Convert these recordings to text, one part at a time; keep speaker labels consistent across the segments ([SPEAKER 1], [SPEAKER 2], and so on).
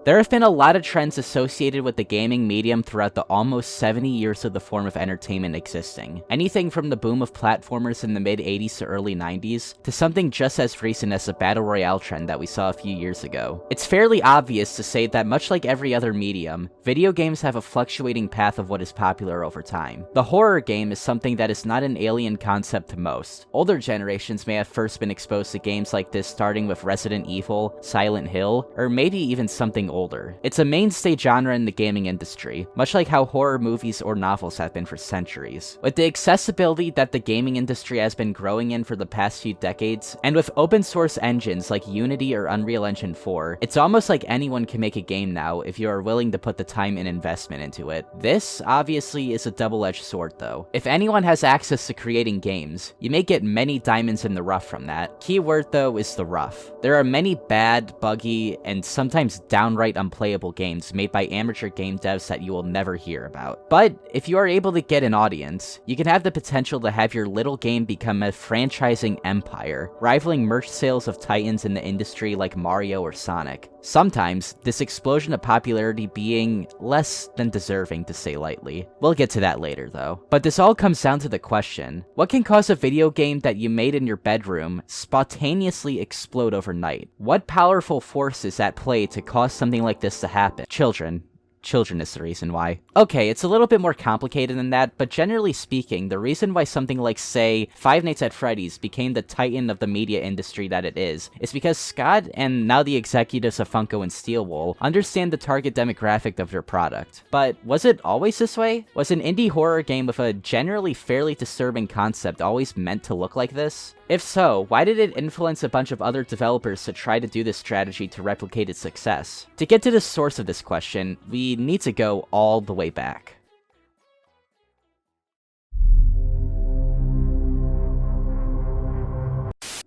[SPEAKER 1] There have been a lot of trends associated with the gaming medium throughout the almost 70 years of the form of entertainment existing. Anything from the boom of platformers in the mid-80s to early 90s, to something just as recent as the Battle Royale trend that we saw a few years ago. It's fairly obvious to say that much like every other medium, video games have a fluctuating path of what is popular over time. The horror game is something that is not an alien concept to most. Older generations may have first been exposed to games like this starting with Resident Evil, Silent Hill, or maybe even something older. It's a mainstay genre in the gaming industry, much like how horror movies or novels have been for centuries. With the accessibility that the gaming industry has been growing in for the past few decades, and with open source engines like Unity or Unreal Engine 4, it's almost like anyone can make a game now if you are willing to put the time and investment into it. This, obviously, is a double-edged sword though. If anyone has access to creating games, you may get many diamonds in the rough from that. Key word though is the rough. There are many bad, buggy, and sometimes downright unplayable games made by amateur game devs that you will never hear about. But if you are able to get an audience, you can have the potential to have your little game become a franchising empire, rivaling merch sales of titans in the industry like Mario or Sonic. Sometimes, this explosion of popularity being less than deserving, to say lightly. We'll get to that later though. But this all comes down to the question, what can cause a video game that you made in your bedroom spontaneously explode overnight? What powerful force is at play to cause something like this to happen? Children. Children is the reason why. Okay, it's a little bit more complicated than that, but generally speaking, the reason why something like, say, Five Nights at Freddy's became the titan of the media industry that it is because Scott, and now the executives of Funko and Steelwool, understand the target demographic of their product. But was it always this way? Was an indie horror game with a generally fairly disturbing concept always meant to look like this? If so, why did it influence a bunch of other developers to try to do this strategy to replicate its success? To get to the source of this question, we need to go all the way back.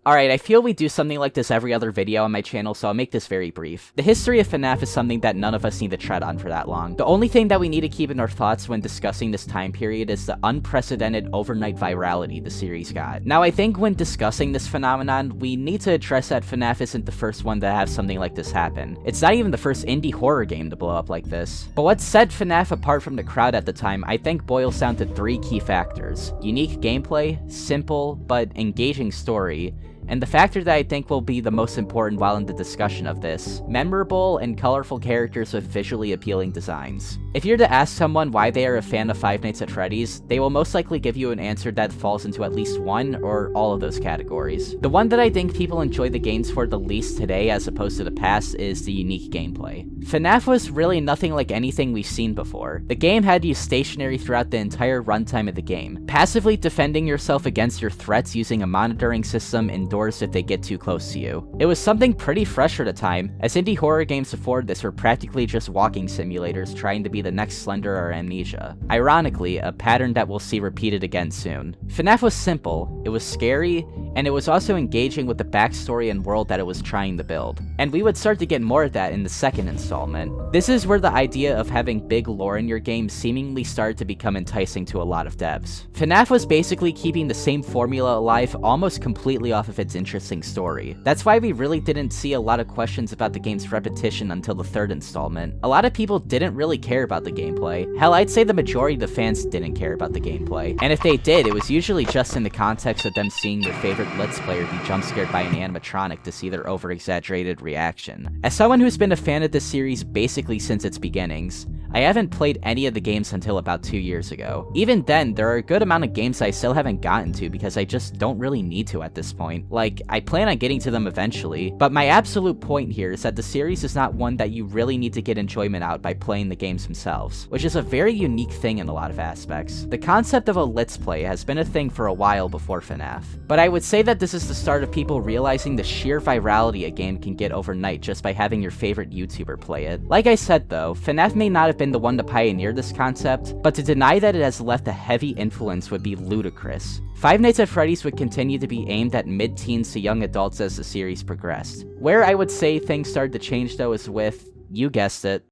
[SPEAKER 1] Alright, I feel we do something like this every other video on my channel, so I'll make this very brief. The history of FNAF is something that none of us need to tread on for that long. The only thing that we need to keep in our thoughts when discussing this time period is the unprecedented overnight virality the series got. Now, I think when discussing this phenomenon, we need to address that FNAF isn't the first one to have something like this happen. It's not even the first indie horror game to blow up like this. But what set FNAF apart from the crowd at the time, I think boils down to three key factors: unique gameplay, simple but engaging story, and the factor that I think will be the most important while in the discussion of this: memorable and colorful characters with visually appealing designs. If you're to ask someone why they are a fan of Five Nights at Freddy's, they will most likely give you an answer that falls into at least one or all of those categories. The one that I think people enjoy the games for the least today as opposed to the past is the unique gameplay. FNAF was really nothing like anything we've seen before. The game had you stationary throughout the entire runtime of the game, passively defending yourself against your threats using a monitoring system indoors if they get too close to you. It was something pretty fresh for the time, as indie horror games before this were practically just walking simulators trying to be the next Slender or Amnesia. Ironically, a pattern that we'll see repeated again soon. FNAF was simple, it was scary, and it was also engaging with the backstory and world that it was trying to build. And we would start to get more of that in the second installment. This is where the idea of having big lore in your game seemingly started to become enticing to a lot of devs. FNAF was basically keeping the same formula alive almost completely off of its interesting story. That's why we really didn't see a lot of questions about the game's repetition until the third installment. A lot of people didn't really care about the gameplay. Hell, I'd say the majority of the fans didn't care about the gameplay. And if they did, it was usually just in the context of them seeing their favorite Let's Player be jump scared by an animatronic to see their over-exaggerated reaction. As someone who's been a fan of this series basically since its beginnings, I haven't played any of the games until about 2 years ago. Even then, there are a good amount of games I still haven't gotten to because I just don't really need to at this point. Like, I plan on getting to them eventually, but my absolute point here is that the series is not one that you really need to get enjoyment out by playing the games themselves, which is a very unique thing in a lot of aspects. The concept of a Let's Play has been a thing for a while before FNAF, but I would say that this is the start of people realizing the sheer virality a game can get overnight just by having your favorite YouTuber play it. Like I said though, FNAF may not have been the one to pioneer this concept, but to deny that it has left a heavy influence would be ludicrous. Five Nights at Freddy's would continue to be aimed at mid-teens to young adults as the series progressed. Where I would say things started to change though is with, you guessed it,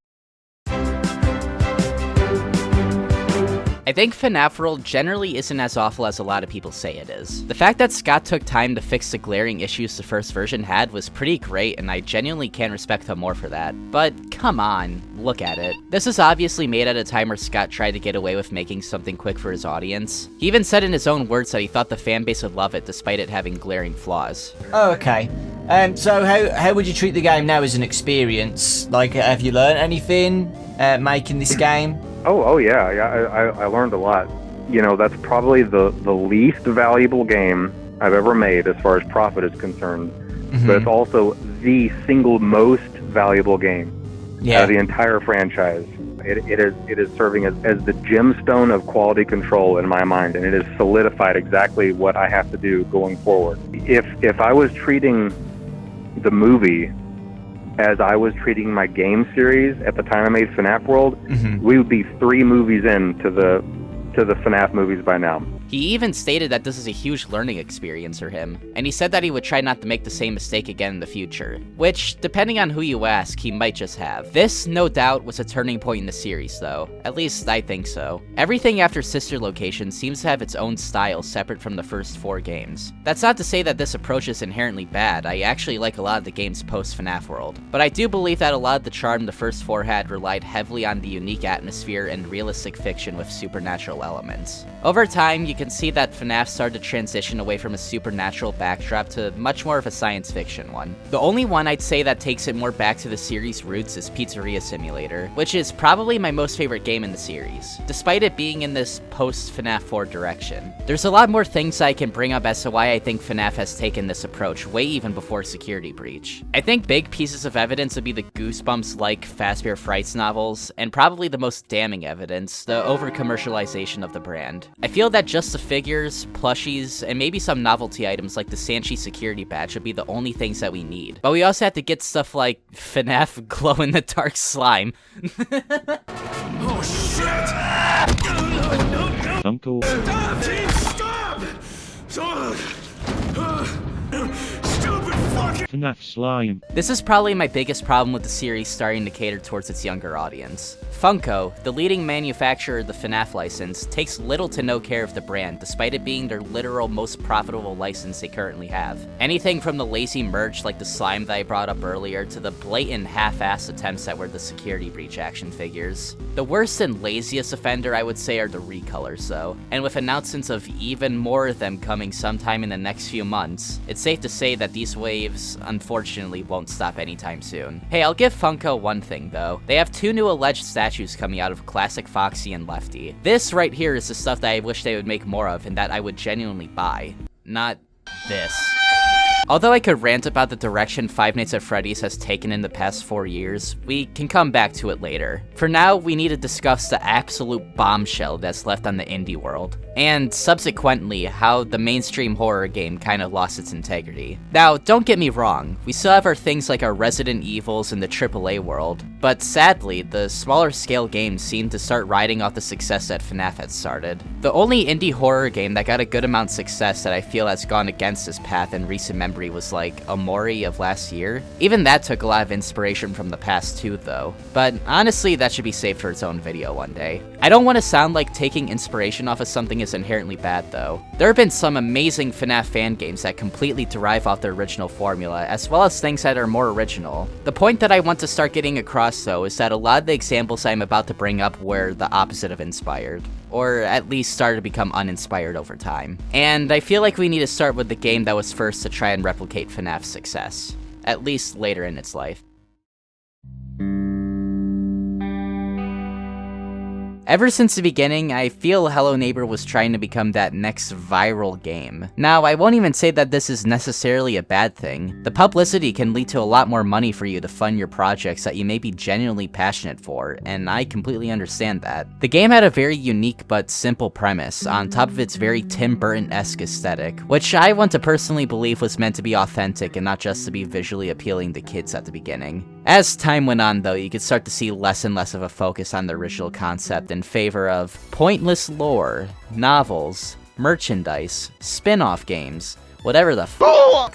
[SPEAKER 1] I think FNAF World generally isn't as awful as a lot of people say it is. The fact that Scott took time to fix the glaring issues the first version had was pretty great, and I genuinely can't respect him more for that. But come on, look at it. This is obviously made at a time where Scott tried to get away with making something quick for his audience. He even said in his own words that he thought the fanbase would love it despite it having glaring flaws.
[SPEAKER 2] Oh, okay. So how would you treat the game now as an experience? Like, have you learned anything making this game?
[SPEAKER 3] Oh yeah. I learned a lot. You know, that's probably the least valuable game I've ever made as far as profit is concerned. Mm-hmm. But it's also the single most valuable game out of the entire franchise. It is serving as the gemstone of quality control in my mind, and it has solidified exactly what I have to do going forward. If I was treating the movie as I was treating my game series at the time I made FNAF World, we would be 3 movies into the FNAF movies by now.
[SPEAKER 1] He even stated that this is a huge learning experience for him, and he said that he would try not to make the same mistake again in the future, which, depending on who you ask, he might just have. This, no doubt, was a turning point in the series, though. At least, I think so. Everything after Sister Location seems to have its own style separate from the first 4 games. That's not to say that this approach is inherently bad. I actually like a lot of the games post-FNAF World, but I do believe that a lot of the charm the first 4 had relied heavily on the unique atmosphere and realistic fiction with supernatural elements. Over time, you can see that FNAF started to transition away from a supernatural backdrop to much more of a science fiction one. The only one I'd say that takes it more back to the series' roots is Pizzeria Simulator, which is probably my most favorite game in the series, despite it being in this post-FNAF 4 direction. There's a lot more things I can bring up as to why I think FNAF has taken this approach way even before Security Breach. I think big pieces of evidence would be the Goosebumps-like Fazbear Frights novels, and probably the most damning evidence, the over-commercialization of the brand. I feel that just the figures, plushies, and maybe some novelty items like the Sanchi security badge would be the only things that we need. But we also have to get stuff like FNAF glow-in-the-dark slime.
[SPEAKER 4] Oh shit!
[SPEAKER 5] Uncle.
[SPEAKER 4] Stop! Stupid fucking
[SPEAKER 5] FNAF slime.
[SPEAKER 1] This is probably my biggest problem with the series starting to cater towards its younger audience. Funko, the leading manufacturer of the FNAF license, takes little to no care of the brand, despite it being their literal most profitable license they currently have. Anything from the lazy merch like the slime that I brought up earlier, to the blatant half-assed attempts that were the Security Breach action figures. The worst and laziest offender I would say are the recolors though, and with announcements of even more of them coming sometime in the next few months, it's safe to say that these waves, unfortunately, won't stop anytime soon. Hey, I'll give Funko one thing though. They have 2 new alleged statues coming out of Classic Foxy and Lefty. This right here is the stuff that I wish they would make more of and that I would genuinely buy. Not this. Although I could rant about the direction Five Nights at Freddy's has taken in the past 4 years, we can come back to it later. For now, we need to discuss the absolute bombshell that's left on the indie world, and subsequently, how the mainstream horror game kind of lost its integrity. Now, don't get me wrong, we still have our things like our Resident Evils in the AAA world, but sadly, the smaller scale games seem to start riding off the success that FNAF had started. The only indie horror game that got a good amount of success that I feel has gone against this path in recent memory was like Amori of last year. Even that took a lot of inspiration from the past too though, but honestly that should be saved for its own video one day. I don't want to sound like taking inspiration off of something is inherently bad though. There have been some amazing FNAF fan games that completely derive off their original formula, as well as things that are more original. The point that I want to start getting across though is that a lot of the examples I'm about to bring up were the opposite of inspired, or at least started to become uninspired over time. And I feel like we need to start with the game that was first to try and replicate FNAF's success, at least later in its life. Ever since the beginning, I feel Hello Neighbor was trying to become that next viral game. Now, I won't even say that this is necessarily a bad thing. The publicity can lead to a lot more money for you to fund your projects that you may be genuinely passionate for, and I completely understand that. The game had a very unique but simple premise, on top of its very Tim Burton-esque aesthetic, which I want to personally believe was meant to be authentic and not just to be visually appealing to kids at the beginning. As time went on though, you could start to see less and less of a focus on the original concept in favor of pointless lore, novels, merchandise, spin-off games, Whatever the f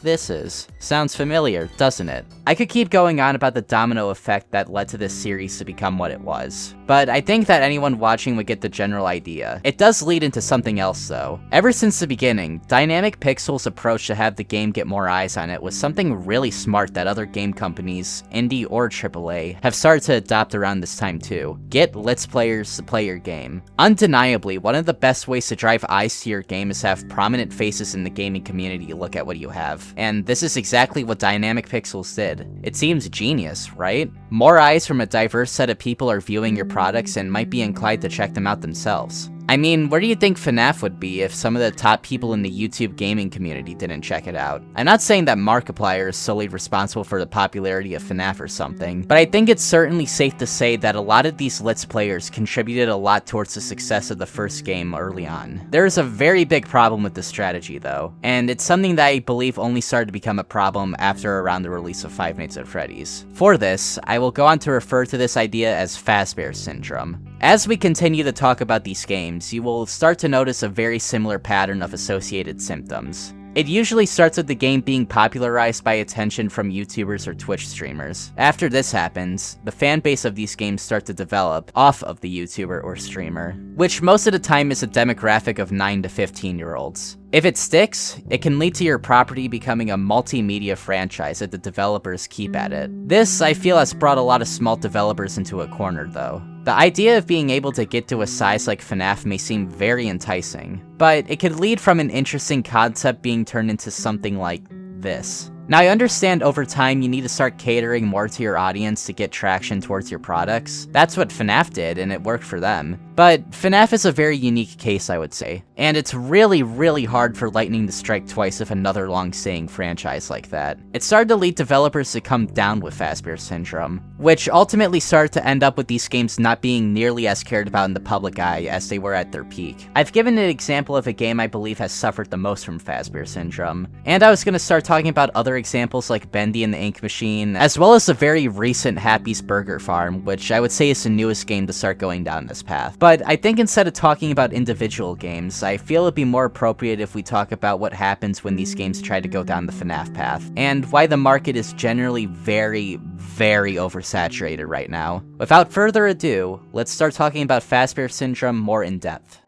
[SPEAKER 1] this is. Sounds familiar, doesn't it? I could keep going on about the domino effect that led to this series to become what it was, but I think that anyone watching would get the general idea. It does lead into something else though. Ever since the beginning, Dynamic Pixel's approach to have the game get more eyes on it was something really smart that other game companies, indie or AAA, have started to adopt around this time too. Get Let's Players to play your game. Undeniably, one of the best ways to drive eyes to your game is to have prominent faces in the gaming community look at what you have, and this is exactly what Dynamic Pixels did. It seems genius, right? More eyes from a diverse set of people are viewing your products and might be inclined to check them out themselves. I mean, where do you think FNAF would be if some of the top people in the YouTube gaming community didn't check it out? I'm not saying that Markiplier is solely responsible for the popularity of FNAF or something, but I think it's certainly safe to say that a lot of these Let's Players contributed a lot towards the success of the first game early on. There is a very big problem with this strategy though, and it's something that I believe only started to become a problem after around the release of Five Nights at Freddy's. For this, I will go on to refer to this idea as Fazbear Syndrome. As we continue to talk about these games, you will start to notice a very similar pattern of associated symptoms. It usually starts with the game being popularized by attention from YouTubers or Twitch streamers. After this happens, the fan base of these games start to develop off of the YouTuber or streamer, which most of the time is a demographic of 9 to 15-year-olds. If it sticks, it can lead to your property becoming a multimedia franchise that the developers keep at it. This, I feel, has brought a lot of small developers into a corner though. The idea of being able to get to a size like FNAF may seem very enticing, but it could lead from an interesting concept being turned into something like this. Now, I understand over time you need to start catering more to your audience to get traction towards your products. That's what FNAF did, and it worked for them. But FNAF is a very unique case, I would say, and it's really, really hard for lightning to strike twice with another long-staying franchise like that. It started to lead developers to come down with Fazbear Syndrome, which ultimately started to end up with these games not being nearly as cared about in the public eye as they were at their peak. I've given an example of a game I believe has suffered the most from Fazbear Syndrome, and I was going to start talking about other examples like Bendy and the Ink Machine, as well as the very recent Happy's Burger Farm, which I would say is the newest game to start going down this path. But I think instead of talking about individual games, I feel it'd be more appropriate if we talk about what happens when these games try to go down the FNAF path, and why the market is generally very, very oversaturated right now. Without further ado, let's start talking about Fazbear Syndrome more in depth.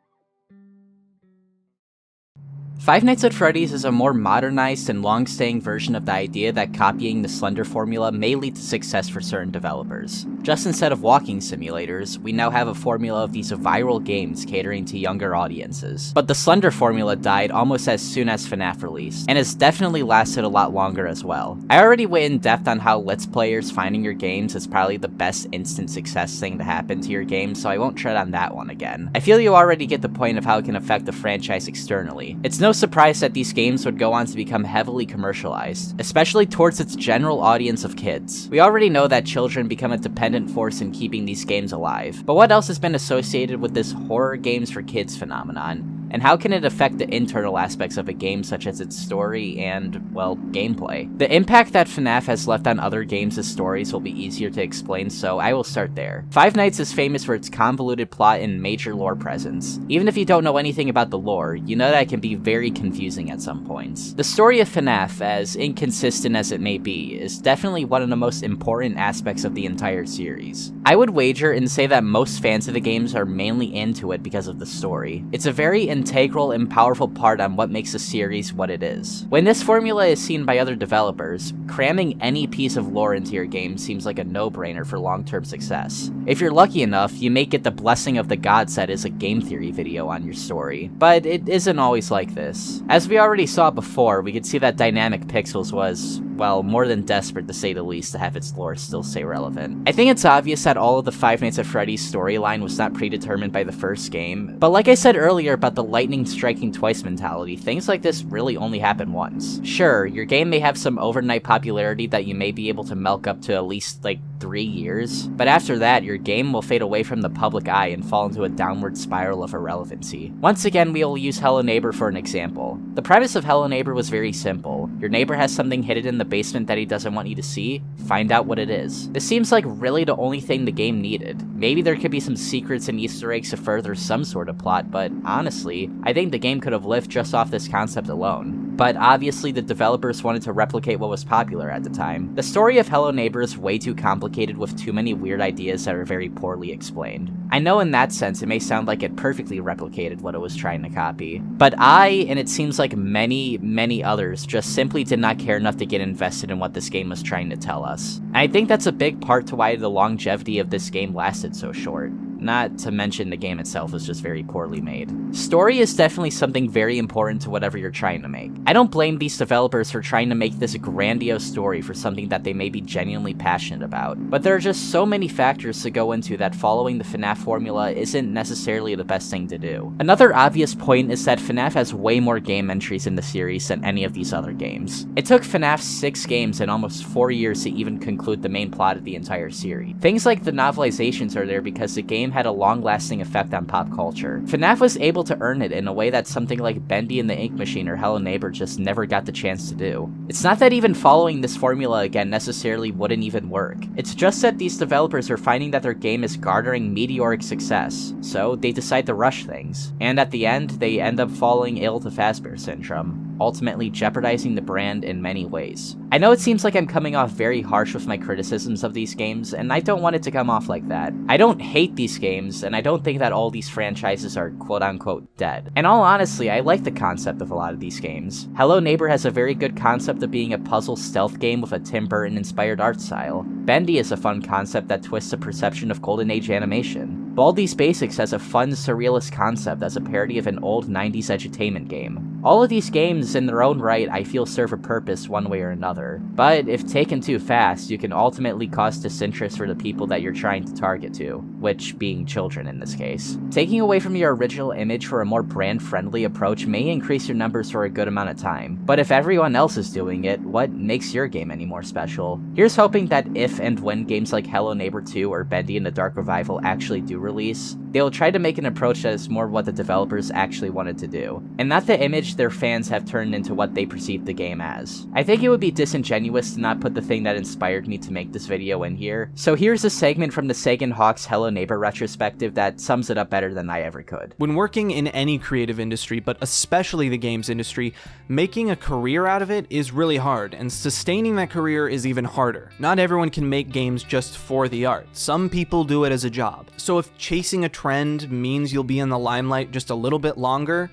[SPEAKER 1] Five Nights at Freddy's is a more modernized and long-staying version of the idea that copying the Slender formula may lead to success for certain developers. Just instead of walking simulators, we now have a formula of these viral games catering to younger audiences. But the Slender formula died almost as soon as FNAF released, and has definitely lasted a lot longer as well. I already went in depth on how Let's Players finding your games is probably the best instant success thing to happen to your game, so I won't tread on that one again. I feel you already get the point of how it can affect the franchise externally. It's no surprise that these games would go on to become heavily commercialized, especially towards its general audience of kids. We already know that children become a dependent force in keeping these games alive, but what else has been associated with this horror games for kids phenomenon? And how can it affect the internal aspects of a game such as its story and, well, gameplay? The impact that FNAF has left on other games' stories will be easier to explain, so I will start there. Five Nights is famous for its convoluted plot and major lore presence. Even if you don't know anything about the lore, you know that it can be very confusing at some points. The story of FNAF, as inconsistent as it may be, is definitely one of the most important aspects of the entire series. I would wager and say that most fans of the games are mainly into it because of the story. It's a very integral and powerful part on what makes the series what it is. When this formula is seen by other developers, cramming any piece of lore into your game seems like a no-brainer for long-term success. If you're lucky enough, you may get the blessing of the gods that is a game theory video on your story, but it isn't always like this. As we already saw before, we could see that Dynamic Pixels was, well, more than desperate to say the least to have its lore still stay relevant. I think it's obvious that all of the Five Nights at Freddy's storyline was not predetermined by the first game, but like I said earlier about the lightning striking twice mentality, things like this really only happen once. Sure, your game may have some overnight popularity that you may be able to milk up to at least, like, 3 years, but after that, your game will fade away from the public eye and fall into a downward spiral of irrelevancy. Once again, we will use Hello Neighbor for an example. The premise of Hello Neighbor was very simple. Your neighbor has something hidden in the basement that he doesn't want you to see, find out what it is. This seems like really the only thing the game needed. Maybe there could be some secrets and Easter eggs to further some sort of plot, but honestly, I think the game could have lived just off this concept alone. but obviously the developers wanted to replicate what was popular at the time. The story of Hello Neighbor is way too complicated with too many weird ideas that are very poorly explained. I know in that sense it may sound like it perfectly replicated what it was trying to copy, but I, and it seems like many others, just simply did not care enough to get invested in what this game was trying to tell us. And I think that's a big part to why the longevity of this game lasted so short. Not to mention the game itself is just very poorly made. Story is definitely something very important to whatever you're trying to make. I don't blame these developers for trying to make this grandiose story for something that they may be genuinely passionate about, but there are just so many factors to go into that following the FNAF formula isn't necessarily the best thing to do. Another obvious point is that FNAF has way more game entries in the series than any of these other games. It took FNAF 6 games and almost 4 years to even conclude the main plot of the entire series. Things like the novelizations are there because the game had a long-lasting effect on pop culture. FNAF was able to earn it in a way that something like Bendy and the Ink Machine or Hello Neighbor just never got the chance to do. It's not that even following this formula again necessarily wouldn't even work. It's just that these developers are finding that their game is garnering meteoric success, so they decide to rush things. And at the end, they end up falling ill to Fazbear Syndrome, ultimately jeopardizing the brand in many ways. I know it seems like I'm coming off very harsh with my criticisms of these games, and I don't want it to come off like that. I don't hate these games, and I don't think that all these franchises are quote-unquote dead. And all honestly, I like the concept of a lot of these games. Hello Neighbor has a very good concept of being a puzzle stealth game with a Tim Burton-inspired art style. Bendy is a fun concept that twists the perception of Golden Age animation. Baldi's Basics has a fun, surrealist concept as a parody of an old 90s edutainment game. All of these games in their own right I feel serve a purpose one way or another, but if taken too fast, you can ultimately cause disinterest for the people that you're trying to target to, which being children in this case. Taking away from your original image for a more brand-friendly approach may increase your numbers for a good amount of time, but if everyone else is doing it, what makes your game any more special? Here's hoping that if and when games like Hello Neighbor 2 or Bendy and the Dark Revival actually do release, they'll try to make an approach that is more what the developers actually wanted to do, and not the image their fans have turned into what they perceive the game as. I think it would be disingenuous to not put the thing that inspired me to make this video in here, so here's a segment from the Sagan Hawks Hello Neighbor retrospective that sums it up better than I ever could.
[SPEAKER 5] When working in any creative industry, but especially the games industry, making a career out of it is really hard, and sustaining that career is even harder. Not everyone can make games just for the art. Some people do it as a job. So if chasing a trend means you'll be in the limelight just a little bit longer,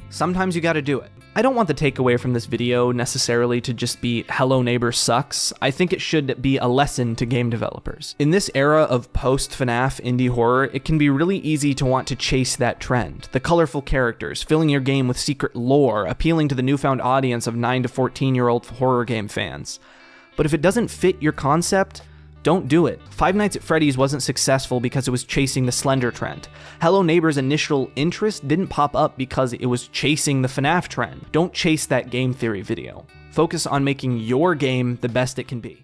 [SPEAKER 5] sometimes you gotta do it. I don't want the takeaway from this video necessarily to just be Hello Neighbor sucks. I think it should be a lesson to game developers. In this era of post-FNAF indie horror, it can be really easy to want to chase that trend. The colorful characters, filling your game with secret lore, appealing to the newfound audience of 9 to 14-year-old horror game fans. But if it doesn't fit your concept, don't do it. Five Nights at Freddy's wasn't successful because it was chasing the Slender trend. Hello Neighbor's initial interest didn't pop up because it was chasing the FNAF trend. Don't chase that game theory video. Focus on making your game the best it can be.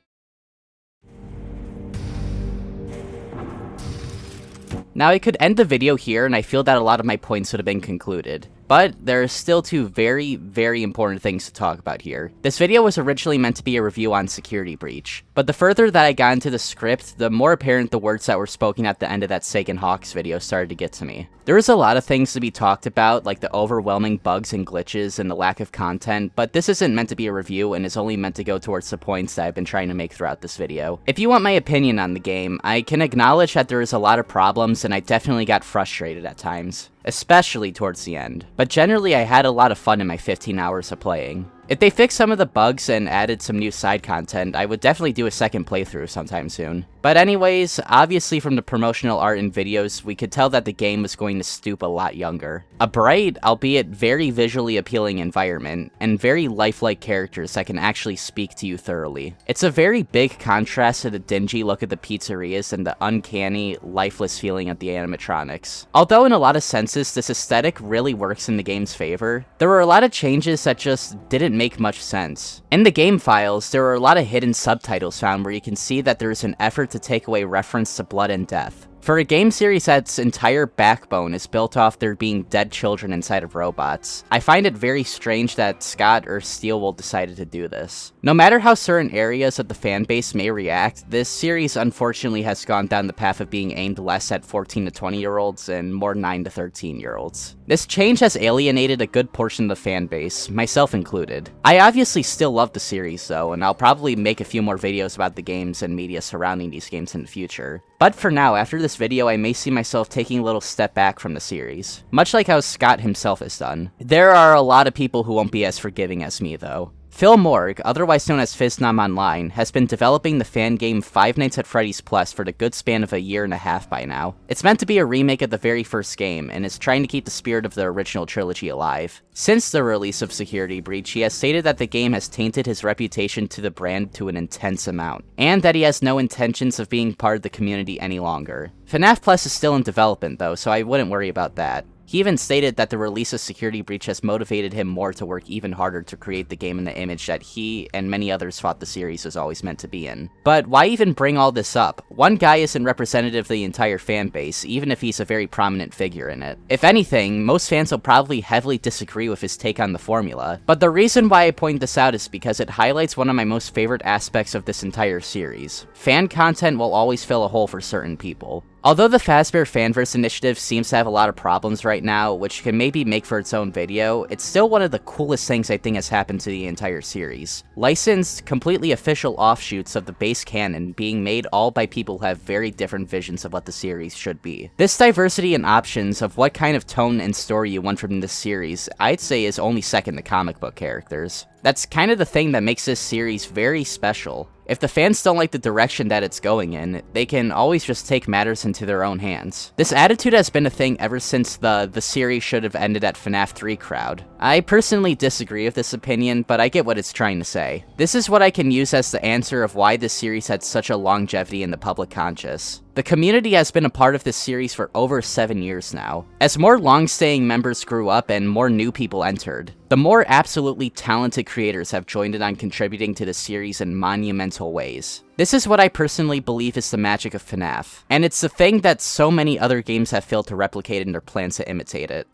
[SPEAKER 1] Now I could end the video here and I feel that a lot of my points would have been concluded. But there are still two very important things to talk about here. This video was originally meant to be a review on Security Breach, but the further that I got into the script, the more apparent the words that were spoken at the end of that Sagan Hawks video started to get to me. There was a lot of things to be talked about, like the overwhelming bugs and glitches and the lack of content, but this isn't meant to be a review and is only meant to go towards the points that I've been trying to make throughout this video. If you want my opinion on the game, I can acknowledge that there is a lot of problems and I definitely got frustrated at times, especially towards the end. But generally I had a lot of fun in my 15 hours of playing. If they fixed some of the bugs and added some new side content, I would definitely do a second playthrough sometime soon. But anyways, obviously from the promotional art and videos, we could tell that the game was going to stoop a lot younger. A bright, albeit very visually appealing environment, and very lifelike characters that can actually speak to you thoroughly. It's a very big contrast to the dingy look of the pizzerias and the uncanny, lifeless feeling of the animatronics. Although in a lot of senses, this aesthetic really works in the game's favor, there were a lot of changes that just didn't make much sense. In the game files, there were a lot of hidden subtitles found where you can see that there is an effort to take away reference to blood and death. For a game series that's entire backbone is built off there being dead children inside of robots, I find it very strange that Scott or Steelwool decided to do this. No matter how certain areas of the fanbase may react, this series unfortunately has gone down the path of being aimed less at 14 to 20-year-olds and more 9 to 13-year-olds. This change has alienated a good portion of the fanbase, myself included. I obviously still love the series though, and I'll probably make a few more videos about the games and media surrounding these games in the future. But for now, after this video, I may see myself taking a little step back from the series, much like how Scott himself has done. There are a lot of people who won't be as forgiving as me though. Phil Morg, otherwise known as Fiznom Online, has been developing the fan game Five Nights at Freddy's Plus for the good span of a year and a half by now. It's meant to be a remake of the very first game, and is trying to keep the spirit of the original trilogy alive. Since the release of Security Breach, he has stated that the game has tainted his reputation to the brand to an intense amount, and that he has no intentions of being part of the community any longer. FNAF Plus is still in development though, so I wouldn't worry about that. He even stated that the release of Security Breach has motivated him more to work even harder to create the game in the image that he and many others thought the series was always meant to be in. But why even bring all this up? One guy isn't representative of the entire fanbase, even if he's a very prominent figure in it. If anything, most fans will probably heavily disagree with his take on the formula, but the reason why I point this out is because it highlights one of my most favorite aspects of this entire series. Fan content will always fill a hole for certain people. Although the Fazbear Fanverse initiative seems to have a lot of problems right now, which can maybe make for its own video, it's still one of the coolest things I think has happened to the entire series. Licensed, completely official offshoots of the base canon being made all by people who have very different visions of what the series should be. This diversity and options of what kind of tone and story you want from this series, I'd say is only second to comic book characters. That's kind of the thing that makes this series very special. If the fans don't like the direction that it's going in, they can always just take matters into their own hands. This attitude has been a thing ever since the series should have ended at FNAF 3 crowd. I personally disagree with this opinion, but I get what it's trying to say. This is what I can use as the answer of why this series had such a longevity in the public conscious. The community has been a part of this series for over 7 years now. As more long-staying members grew up and more new people entered, the more absolutely talented creators have joined in on contributing to the series in monumental ways. This is what I personally believe is the magic of FNAF, and it's the thing that so many other games have failed to replicate in their plans to imitate it.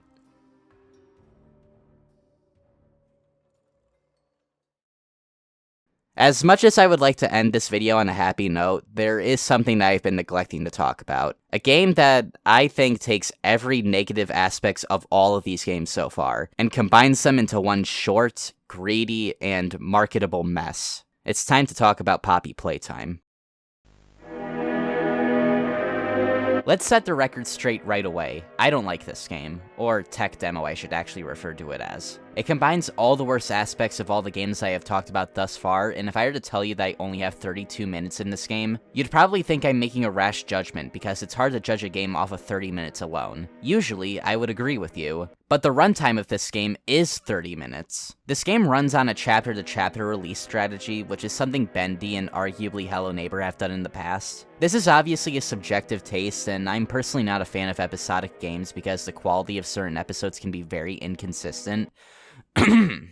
[SPEAKER 1] As much as I would like to end this video on a happy note, there is something that I've been neglecting to talk about. A game that I think takes every negative aspect of all of these games so far, and combines them into one short, greedy, and marketable mess. It's time to talk about Poppy Playtime. Let's set the record straight right away. I don't like this game, or tech demo I should actually refer to it as. It combines all the worst aspects of all the games I have talked about thus far, and if I were to tell you that I only have 32 minutes in this game, you'd probably think I'm making a rash judgment because it's hard to judge a game off of 30 minutes alone. Usually, I would agree with you, but the runtime of this game is 30 minutes. This game runs on a chapter-to-chapter release strategy, which is something Bendy and arguably Hello Neighbor have done in the past. This is obviously a subjective taste, and I'm personally not a fan of episodic games because the quality of certain episodes can be very inconsistent.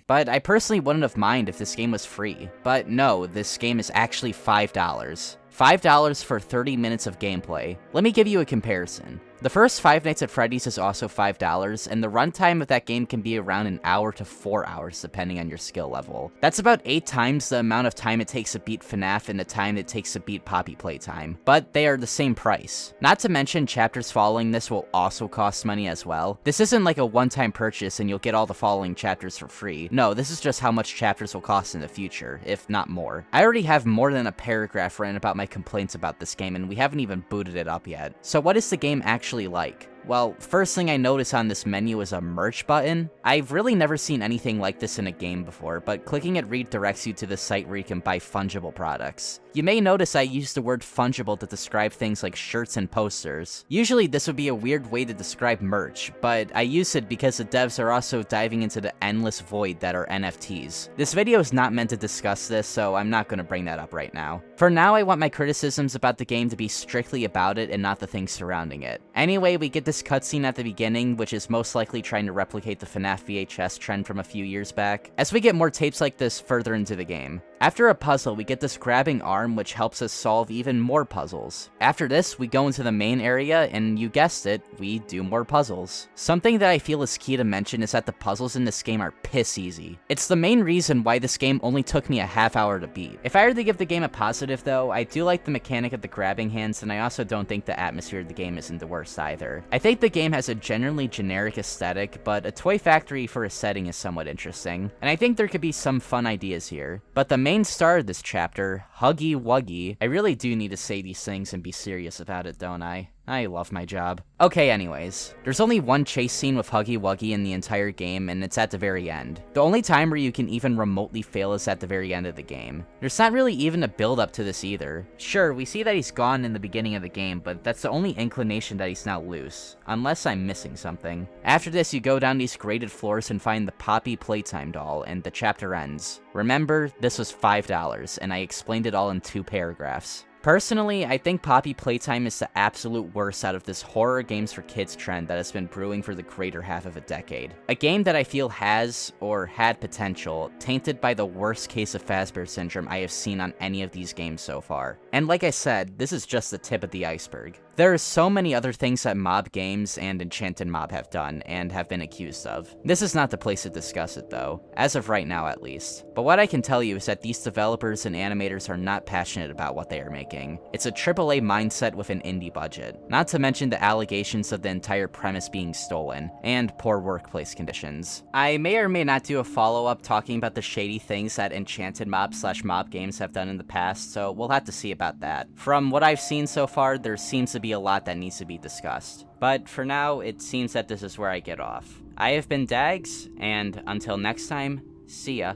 [SPEAKER 1] But I personally wouldn't have minded if this game was free. But no, this game is actually $5. $5 for 30 minutes of gameplay. Let me give you a comparison. The first Five Nights at Freddy's is also $5, and the runtime of that game can be around an hour to 4 hours depending on your skill level. That's about 8 times the amount of time it takes to beat FNAF and the time it takes to beat Poppy Playtime, but they are the same price. Not to mention chapters following this will also cost money as well. This isn't like a one-time purchase and you'll get all the following chapters for free. No, this is just how much chapters will cost in the future, if not more. I already have more than a paragraph written about my complaints about this game and we haven't even booted it up yet. So what is the game actually like? Well, first thing I notice on this menu is a merch button. I've really never seen anything like this in a game before, but clicking it redirects you to the site where you can buy fungible products. You may notice I use the word fungible to describe things like shirts and posters. Usually this would be a weird way to describe merch, but I use it because the devs are also diving into the endless void that are NFTs. This video is not meant to discuss this, so I'm not going to bring that up right now. For now, I want my criticisms about the game to be strictly about it and not the things surrounding it. Anyway, we get this cutscene at the beginning, which is most likely trying to replicate the FNAF VHS trend from a few years back, as we get more tapes like this further into the game. After a puzzle, we get this grabbing arm which helps us solve even more puzzles. After this, we go into the main area and you guessed it, we do more puzzles. Something that I feel is key to mention is that the puzzles in this game are piss easy. It's the main reason why this game only took me a half hour to beat. If I were to give the game a positive though, I do like the mechanic of the grabbing hands, and I also don't think the atmosphere of the game isn't the worst either. I think the game has a generally generic aesthetic, but a toy factory for a setting is somewhat interesting, and I think there could be some fun ideas here. But the main star of this chapter, Huggy Wuggy, I really do need to say these things and be serious about it, don't I? I love my job. Okay, anyways, there's only one chase scene with Huggy Wuggy in the entire game, and it's at the very end. The only time where you can even remotely fail is at the very end of the game. There's not really even a build up to this either. Sure, we see that he's gone in the beginning of the game, but that's the only inclination that he's now loose, unless I'm missing something. After this, you go down these graded floors and find the Poppy Playtime doll, and the chapter ends. Remember, this was $5, and I explained it all in 2 paragraphs. Personally, I think Poppy Playtime is the absolute worst out of this horror games for kids trend that has been brewing for the greater half of a decade. A game that I feel has, or had potential, tainted by the worst case of Fazbear Syndrome I have seen on any of these games so far. And like I said, this is just the tip of the iceberg. There are so many other things that Mob Games and Enchanted Mob have done, and have been accused of. This is not the place to discuss it though, as of right now at least. But what I can tell you is that these developers and animators are not passionate about what they are making. It's a AAA mindset with an indie budget. Not to mention the allegations of the entire premise being stolen, and poor workplace conditions. I may or may not do a follow-up talking about the shady things that Enchanted Mob/Mob Games have done in the past, so we'll have to see about that. From what I've seen so far, there seems to be a lot that needs to be discussed. But for now, it seems that this is where I get off. I have been Dags, and until next time, see ya.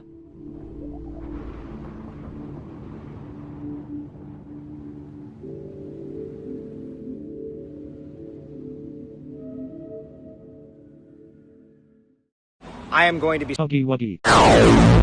[SPEAKER 6] I am going to be
[SPEAKER 7] Huggy Wuggy.